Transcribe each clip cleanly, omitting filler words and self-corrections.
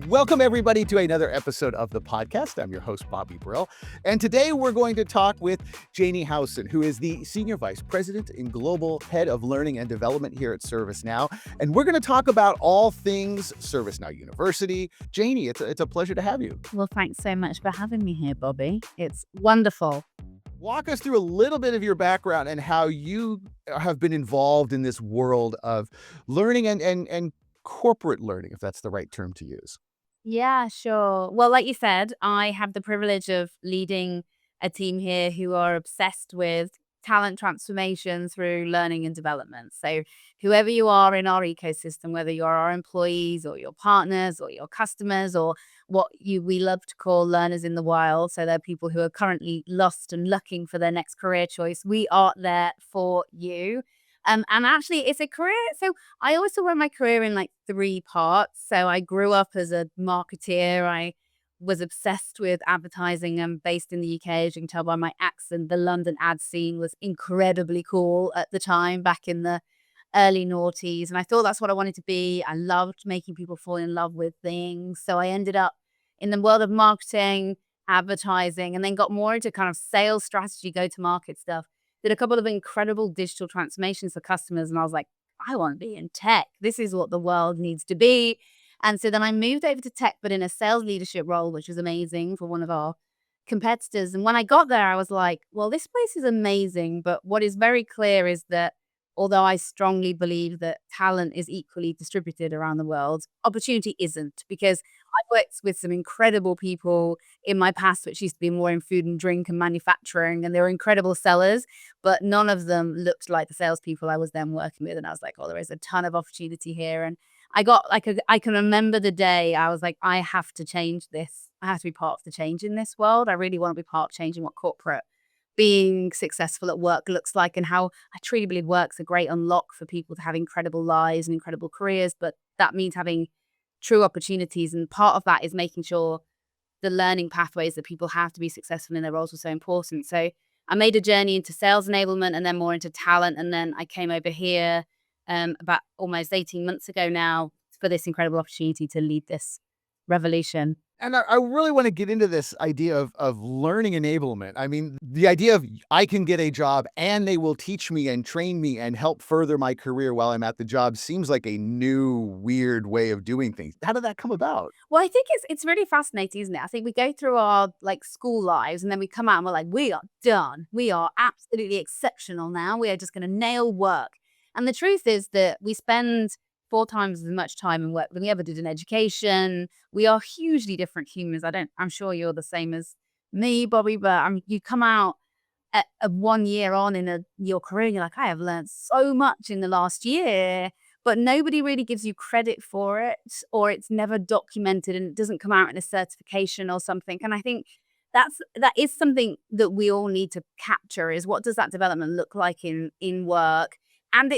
Welcome, everybody, to another episode of the podcast. I'm your host, Bobby Brill. And today we're going to talk with Jayney Howson, who is the Senior Vice President and Global Head of Learning and Development here at ServiceNow. And we're going to talk about all things ServiceNow University. Jayney, it's a pleasure to have you. Well, thanks so much for having me here, Bobby. It's wonderful. Walk us through a little bit of your background and how you have been involved in this world of learning and corporate learning, if that's the right term to use. Yeah, sure. Well, like you said, I have the privilege of leading a team here who are obsessed with talent transformation through learning and development. So, whoever you are in our ecosystem, whether you're our employees or your partners or your customers or we love to call learners in the wild, so they're people who are currently lost and looking for their next career choice, we are there for you. And actually, it's a career. So I always talk about my career in like three parts. So I grew up as a marketeer. I was obsessed with advertising. I'm based in the UK, as you can tell by my accent. The London ad scene was incredibly cool at the time, back in the early noughties. And I thought that's what I wanted to be. I loved making people fall in love with things. So I ended up in the world of marketing, advertising, and then got more into kind of sales strategy, go to market stuff. Did a couple of incredible digital transformations for customers. And I was like, I want to be in tech. This is what the world needs to be. And so then I moved over to tech, but in a sales leadership role, which was amazing for one of our competitors. And when I got there, I was like, well, this place is amazing. But what is very clear is that although I strongly believe that talent is equally distributed around the world, opportunity isn't, because I worked with some incredible people in my past, which used to be more in food and drink and manufacturing, and they were incredible sellers, but none of them looked like the salespeople I was then working with. And I was like, oh, there is a ton of opportunity here. And I got like, I can remember the day I was like, I have to change this. I have to be part of the change in this world. I really want to be part of changing what corporate being successful at work looks like, and how I truly believe work's a great unlock for people to have incredible lives and incredible careers. But that means having true opportunities. And part of that is making sure the learning pathways that people have to be successful in their roles are so important. So I made a journey into sales enablement and then more into talent. And then I came over here about almost 18 months ago now for this incredible opportunity to lead this revolution. And I really want to get into this idea of learning enablement. I mean, the idea of I can get a job and they will teach me and train me and help further my career while I'm at the job seems like a new, weird way of doing things. How did that come about? Well, I think it's really fascinating, isn't it? I think we go through our like school lives and then we come out and we're like, we are done. We are absolutely exceptional now. We are just going to nail work. And the truth is that we spend 4 times as much time in work than we ever did in education. We are hugely different humans. I'm sure you're the same as me, Bobby, but you come out at 1 year on in your career and you're like, I have learned so much in the last year, but nobody really gives you credit for it, or it's never documented and it doesn't come out in a certification or something. And I think that is something that we all need to capture, is what does that development look like in work? And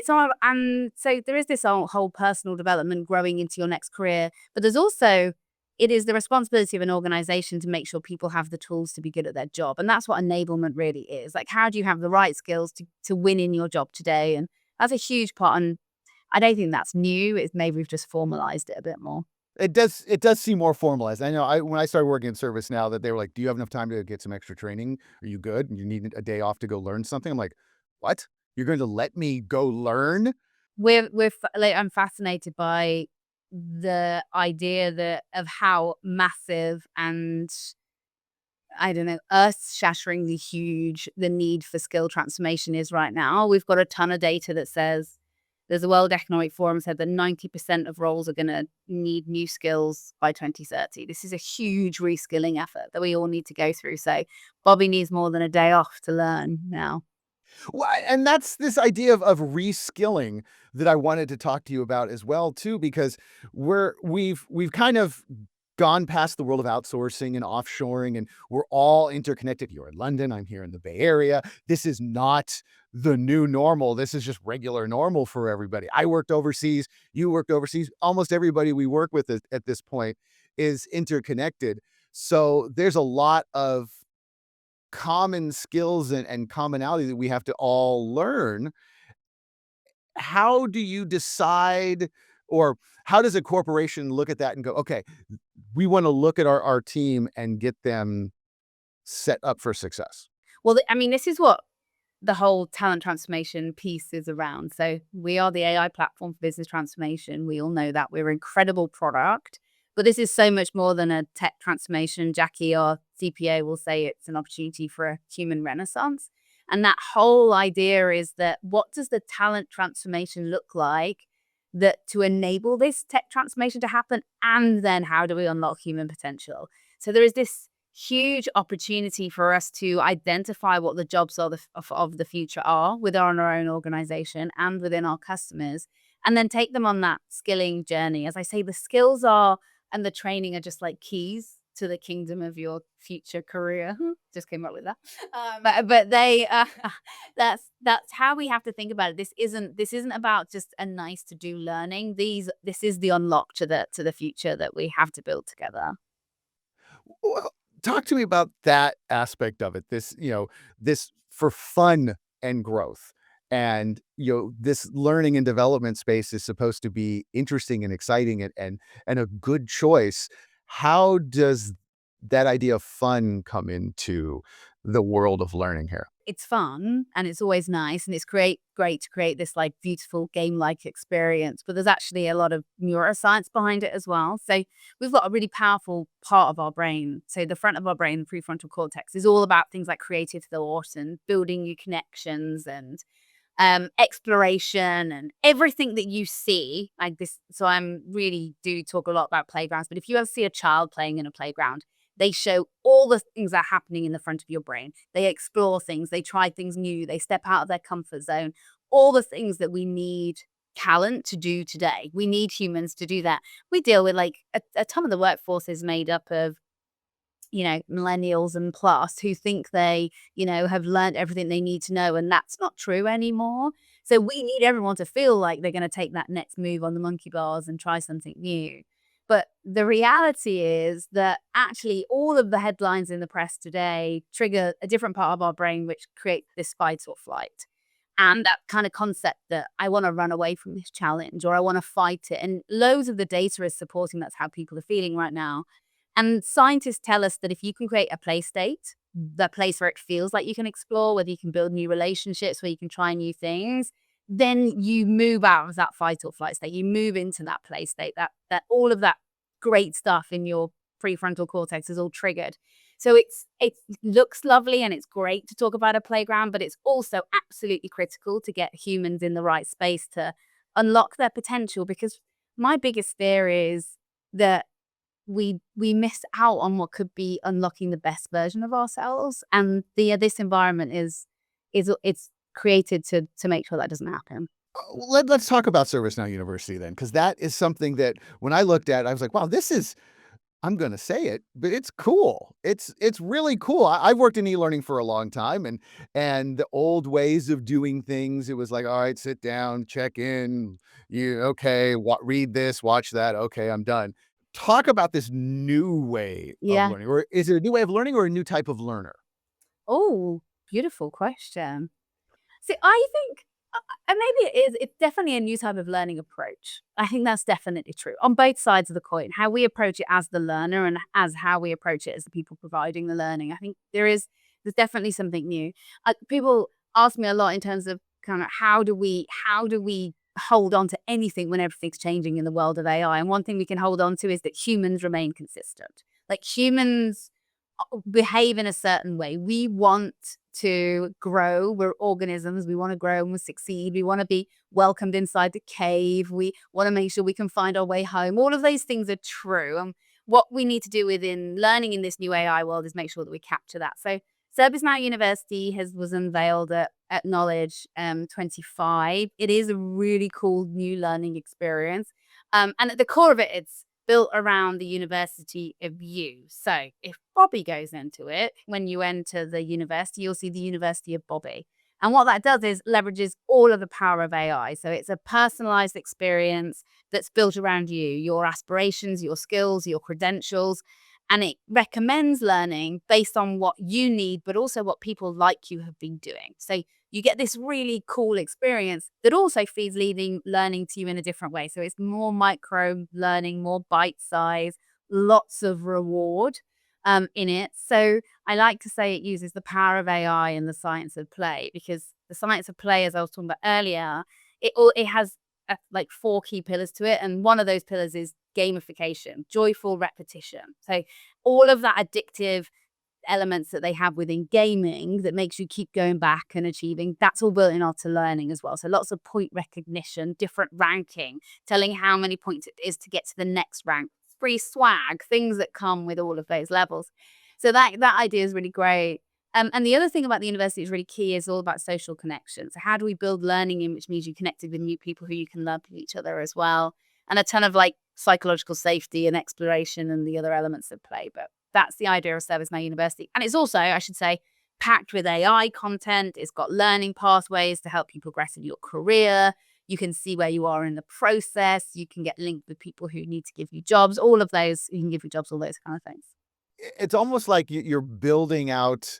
so there is this whole personal development, growing into your next career, but there's also, it is the responsibility of an organization to make sure people have the tools to be good at their job. And that's what enablement really is. Like, how do you have the right skills to win in your job today? And that's a huge part. And I don't think that's new. It's maybe we've just formalized it a bit more. It does seem more formalized. I know when I started working in ServiceNow that they were like, do you have enough time to get some extra training? Are you good? And you need a day off to go learn something? I'm like, what? You're going to let me go learn? I'm fascinated by the idea of how massive and, I don't know, earth-shatteringly huge the need for skill transformation is right now. We've got a ton of data that says, there's a World Economic Forum said that 90% of roles are going to need new skills by 2030. This is a huge reskilling effort that we all need to go through. So Bobby needs more than a day off to learn now. Well, and that's this idea of reskilling that I wanted to talk to you about as well too, because we've kind of gone past the world of outsourcing and offshoring, and we're all interconnected. You're in London, I'm here in the Bay Area. This is not the new normal. This is just regular normal for everybody. I worked overseas, you worked overseas. Almost everybody we work with at this point is interconnected. So there's a lot of common skills and commonality that we have to all learn. How do you decide, or how does a corporation look at that and go, okay, we want to look at our team and get them set up for success. Well, I mean, this is what the whole talent transformation piece is around. So we are the AI platform for business transformation. We all know that we're an incredible product, but this is so much more than a tech transformation. Jackie, our CPA, will say it's an opportunity for a human renaissance. And that whole idea is that what does the talent transformation look like that to enable this tech transformation to happen? And then how do we unlock human potential? So there is this huge opportunity for us to identify what the jobs of the future are within our own organization and within our customers, and then take them on that skilling journey. As I say, the skills are and the training are just like keys to the kingdom of your future career. Just came up with that. But they that's how we have to think about it. This isn't about just a nice to do learning. This is the unlock to the future that we have to build together. Well, talk to me about that aspect of it. This, this for fun and growth. And, this learning and development space is supposed to be interesting and exciting and a good choice. How does that idea of fun come into the world of learning here? It's fun and it's always nice and it's great to create this like beautiful game-like experience, but there's actually a lot of neuroscience behind it as well. So we've got a really powerful part of our brain. So the front of our brain, the prefrontal cortex, is all about things like creative thought and building new connections and exploration and everything that you see like this. So I'm really do talk a lot about playgrounds, but if you ever see a child playing in a playground, they show all the things that are happening in the front of your brain. They explore things, they try things new, they step out of their comfort zone, all the things that we need talent to do today. We need humans to do that. We deal with like a ton of the workforce is made up of millennials and plus who think they, have learned everything they need to know. And that's not true anymore. So we need everyone to feel like they're going to take that next move on the monkey bars and try something new. But the reality is that actually all of the headlines in the press today trigger a different part of our brain, which creates this fight or flight. And that kind of concept that I want to run away from this challenge or I want to fight it. And loads of the data is supporting that's how people are feeling right now. And scientists tell us that if you can create a play state, the place where it feels like you can explore, whether you can build new relationships, where you can try new things, then you move out of that fight or flight state. You move into that play state, that all of that great stuff in your prefrontal cortex is all triggered. So it looks lovely and it's great to talk about a playground, but it's also absolutely critical to get humans in the right space to unlock their potential. Because my biggest fear is that we miss out on what could be unlocking the best version of ourselves, and this environment it's created to make sure that doesn't happen. Let's talk about ServiceNow University then, because that is something that when I looked at, I was like, wow, this is I'm gonna say it, but it's cool. It's really cool. I've worked in e-learning for a long time, and the old ways of doing things, it was like, all right, sit down, check in, you okay, read this, watch that. Okay, I'm done. Talk about this new way of Yeah. learning, or is it a new way of learning or a new type of learner? Oh, beautiful question. See, I think, and maybe it is, it's definitely a new type of learning approach. I think that's definitely true on both sides of the coin, how we approach it as the learner and as how we approach it as the people providing the learning. I think there's definitely something new. People ask me a lot in terms of kind of how do we hold on to anything when everything's changing in the world of AI. And one thing we can hold on to is that humans remain consistent. Like humans behave in a certain way. We want to grow. We're organisms. We want to grow and we succeed. We want to be welcomed inside the cave. We want to make sure we can find our way home. All of those things are true. And what we need to do within learning in this new AI world is make sure that we capture that. So ServiceNow University was unveiled at Knowledge 25. It is a really cool new learning experience. And at the core of it, it's built around the University of You. So if Bobby goes into it, when you enter the university, you'll see the University of Bobby. And what that does is leverages all of the power of AI. So it's a personalized experience that's built around you, your aspirations, your skills, your credentials. And it recommends learning based on what you need, but also what people like you have been doing. So you get this really cool experience that also feeds leading learning to you in a different way. So it's more micro learning, more bite size, lots of reward in it. So I like to say it uses the power of AI and the science of play, because the science of play, as I was talking about earlier, it has like 4 key pillars to it, and one of those pillars is gamification, joyful repetition. So all of that addictive elements that they have within gaming that makes you keep going back and achieving, that's all built in onto learning as well. So lots of point recognition, different ranking, telling how many points it is to get to the next rank, free swag, things that come with all of those levels. So that idea is really great. And the other thing about the university is really key is all about social connection. So how do we build learning in, which means you connected with new people who you can learn from each other as well, and a ton of like psychological safety and exploration and the other elements of play. But that's the idea of ServiceNow University. And it's also, I should say, packed with AI content. It's got learning pathways to help you progress in your career. You can see where you are in the process. You can get linked with people who need to give you jobs. All of those, you can give you jobs, all those kind of things. It's almost like you're building out,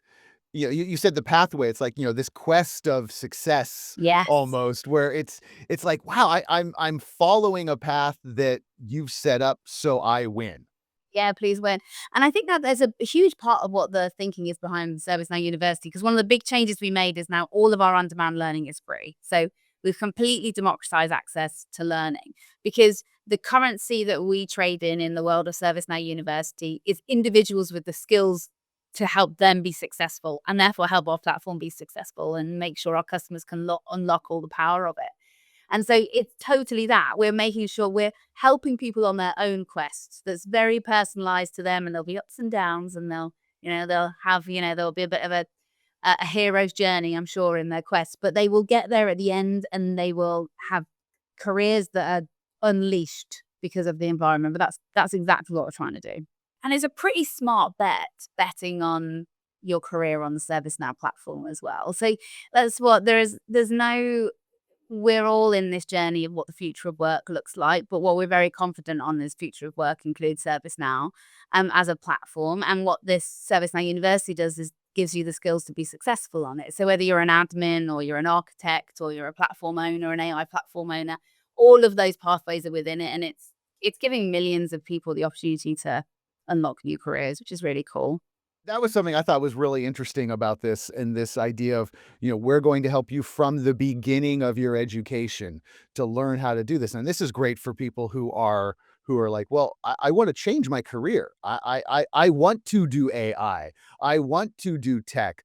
you said the pathway. It's like, this quest of success Yes. almost, where it's like, wow, I'm following a path that you've set up so I win. Yeah, please win. And I think that there's a huge part of what the thinking is behind ServiceNow University, because one of the big changes we made is now all of our on-demand learning is free. So we've completely democratized access to learning, because the currency that we trade in the world of ServiceNow University is individuals with the skills to help them be successful, and therefore help our platform be successful and make sure our customers can unlock all the power of it. And so it's totally that. We're making sure we're helping people on their own quest that's very personalized to them, and there'll be ups and downs, and they'll have, there'll be a bit of a hero's journey, I'm sure, in their quest, but they will get there at the end, and they will have careers that are unleashed because of the environment. But that's exactly what we're trying to do. And it's a pretty smart betting on your career on the ServiceNow platform as well. So that's what there's no we're all in this journey of what the future of work looks like, but what we're very confident on is future of work includes ServiceNow as a platform. And what this ServiceNow University does is gives you the skills to be successful on it. So whether you're an admin or you're an architect or you're a platform owner, an AI platform owner, all of those pathways are within it, and it's giving millions of people the opportunity to unlock new careers, which is really cool. That was something I thought was really interesting about this, and this idea of, we're going to help you from the beginning of your education to learn how to do this. And this is great for people who are like, well, I want to change my career. I want to do AI. I want to do tech.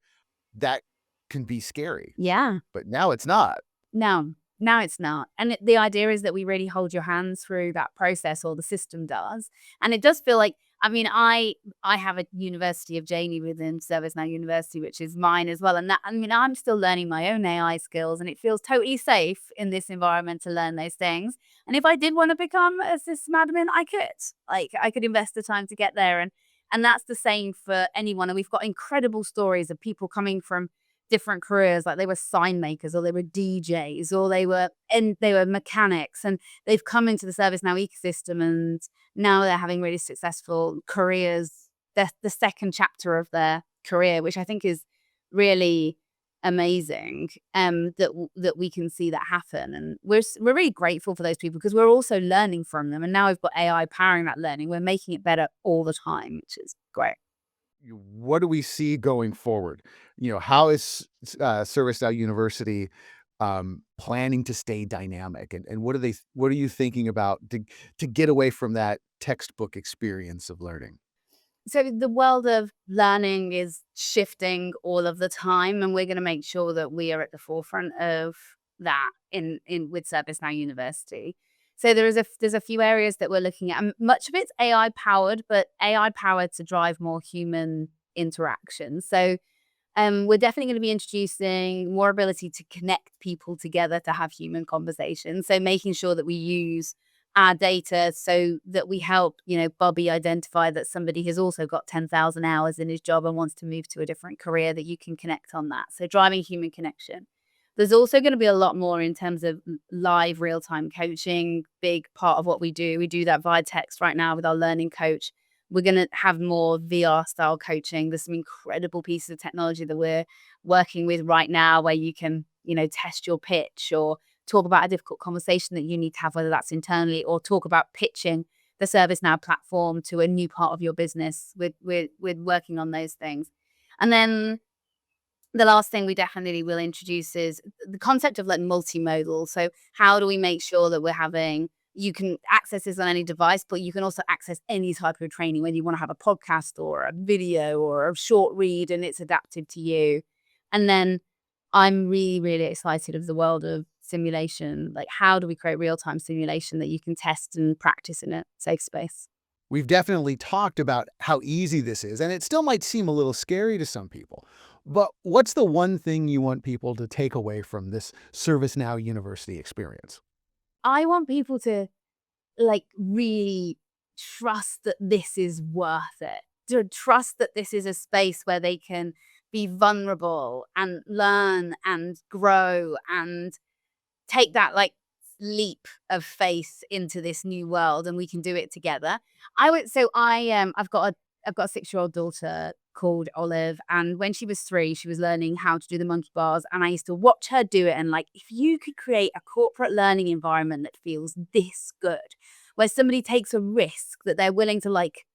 That can be scary, Yeah. but now it's not. No, now it's not. And the idea is that we really hold your hands through that process, or the system does. And it does feel like, I mean, I have a University of Jayney within ServiceNow University, which is mine as well. And that, I mean, I'm still learning my own AI skills, and it feels totally safe in this environment to learn those things. And if I did want to become a system admin, I could. Like, I could invest the time to get there. And that's the same for anyone. And we've got incredible stories of people coming from different careers, like they were sign makers, or they were DJs, or they were mechanics, and they've come into the ServiceNow ecosystem, and now they're having really successful careers. The second chapter of their career, which I think is really amazing. That we can see that happen, and we're really grateful for those people, because we're also learning from them. And now we've got AI powering that learning. We're making it better all the time, which is great. What do we see going forward? How is ServiceNow University planning to stay dynamic, and what are you thinking about to get away from that textbook experience of learning? So the world of learning is shifting all of the time, and we're going to make sure that we are at the forefront of that in with ServiceNow University. So there's a few areas that we're looking at. And much of it's AI powered, but AI powered to drive more human interaction. So we're definitely going to be introducing more ability to connect people together to have human conversations. So making sure that we use our data so that we help, Bobby identify that somebody has also got 10,000 hours in his job and wants to move to a different career, that you can connect on that. So driving human connection. There's also going to be a lot more in terms of live real-time coaching, big part of what we do. We do that via text right now with our learning coach. We're going to have more VR style coaching. There's some incredible pieces of technology that we're working with right now, where you can, test your pitch, or talk about a difficult conversation that you need to have, whether that's internally, or talk about pitching the ServiceNow platform to a new part of your business. We're working on those things. And then the last thing we definitely will introduce is the concept of like multimodal. So how do we make sure that you can access this on any device, but you can also access any type of training, whether you want to have a podcast or a video or a short read and it's adapted to you. And then I'm really, really excited of the world of simulation. Like, how do we create real-time simulation that you can test and practice in a safe space? We've definitely talked about how easy this is, and it still might seem a little scary to some people. But what's the one thing you want people to take away from this ServiceNow University experience? I want people to like really trust that this is worth it. To trust that this is a space where they can be vulnerable and learn and grow and take that like leap of faith into this new world, and we can do it together. I've got a 6-year-old daughter called Olive, and when she was 3, she was learning how to do the monkey bars, and I used to watch her do it. And like, if you could create a corporate learning environment that feels this good, where somebody takes a risk that they're willing to like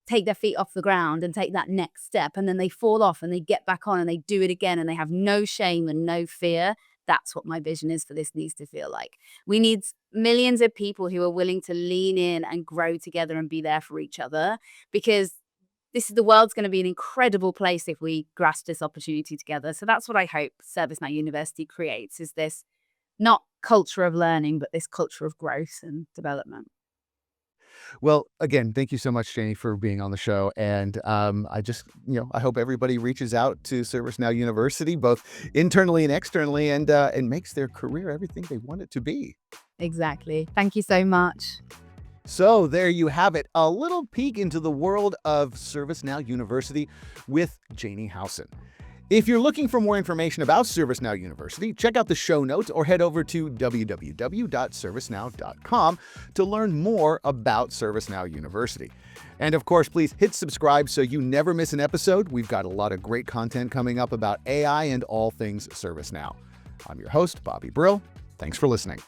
take their feet off the ground and take that next step, and then they fall off and they get back on and they do it again and they have no shame and no fear. That's what my vision is for this needs to feel like. We need millions of people who are willing to lean in and grow together and be there for each other, because the world's going to be an incredible place if we grasp this opportunity together. So that's what I hope ServiceNow University creates, is this not culture of learning, but this culture of growth and development. Well, again, thank you so much, Jayney, for being on the show. And I hope everybody reaches out to ServiceNow University, both internally and externally, and makes their career everything they want it to be. Exactly. Thank you so much. So there you have it, a little peek into the world of ServiceNow University with Jayney Howson. If you're looking for more information about ServiceNow University, check out the show notes or head over to www.servicenow.com to learn more about ServiceNow University. And of course, please hit subscribe so you never miss an episode. We've got a lot of great content coming up about AI and all things ServiceNow. I'm your host, Bobby Brill. Thanks for listening.